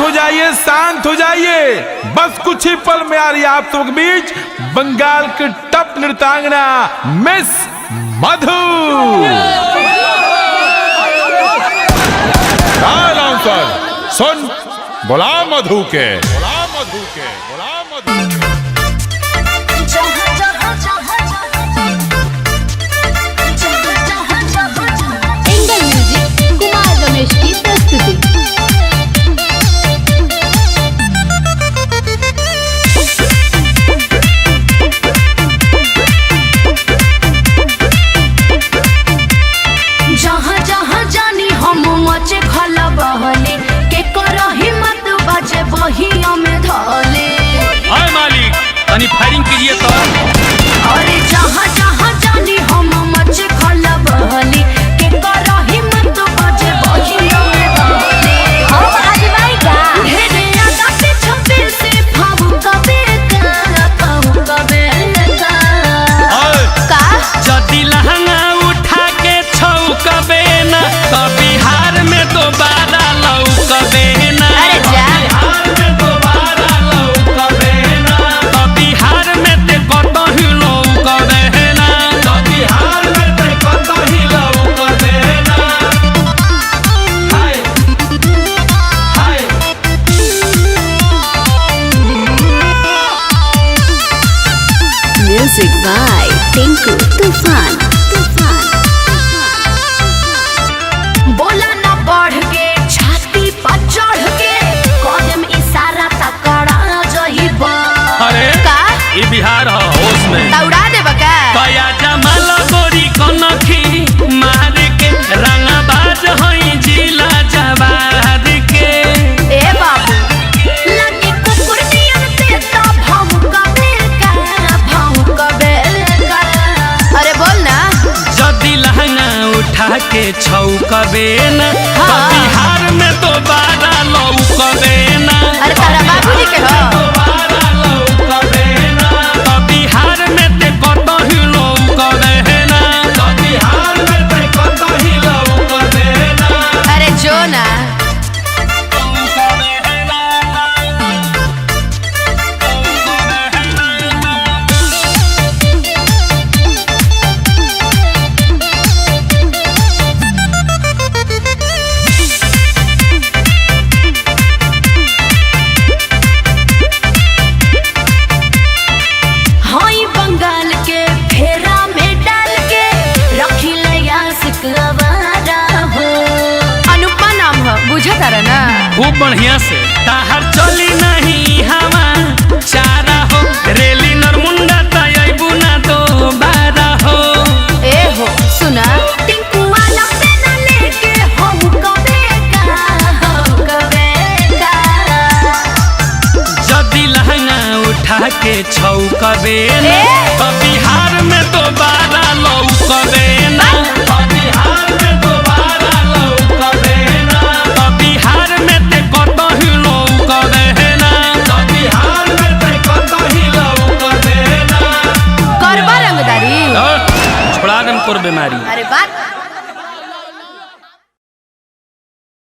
शांत हो जाइए। बस कुछ ही पल में आ रही है आप सबके बीच बंगाल की टॉप नृत्यांगना मिस मधु। सुन बोला मधु के, बोला मधु के, बोला मधु के। एंगल म्यूजिक कुमार रमेश की प्रस्तुति। जहाँ जहाँ जानी हम मचे खला बहले के करो हिम्मत बचे बहिया में धले। हाय मालिक तनी फायरिंग कीजिए तो। अरे जहाँ जहाँ जानी हम मचे खला बहले के करो हिम्मत बचे बहिया में धले। हो आज भाई का ढेरे आगा से छपे से भावु कबे का का जदी लहंगा उठा के छौकबे ना तो बिहार में दोबारा लौकबे ना। अरे जा बिहार में दोबारा लौकबे ना तो बिहार में ते कतही लौकबे ना। तो बिहार में ते कतही लौकबे ना। हाय हाय म्यूजिक बाय टिंकू तूफान। बोला ना बढ़ के छाती पर चढ़ के कदम इशारा तकड़ा जइबा। अरे का ई बिहार हो होश में दौड़ा दे बका कया जमाल गोरी कनखी मार के रंगबाज हई जिला जवार के। ए बाबू लगे कुकुर नियन ते ता भौंकबे का। अरे बोल ना जदी लहंगा उठा के छौकबे ना तो हाँ। बिहार में दोबारा लौकबे ना। अरे तारा बाबूजी के हो दोबारा लौकबे ना तो बिहार में ते कतही लौकबे ना। तो बिहार में ते कतही लौकबे ना। अरे जो ना हई बंगाल के फेरा में डाल के रखी लया सिकवारा हो। अनुपमा नाम हो बुझा तारा ना। खूब बढ़िया से ताहर चली नहीं हवा चारा हो रेली नरमुंडा तयबू ना दोबारा हो। ए हो सुना टिंकू वाला पेन लेके हम कबे का। जदी लहंगा उठा के छौकबे ना ए! तो बिहार में दोबारा लौकबे ना। तो बिहार में दोबारा लौकबे ना। तो बिहार में ते कतही लौकबे ना। तो बिहार में ते कतही लौकबे ना। करबा रंगदारी छोड़ा देम तोर बीमारी। अरे बात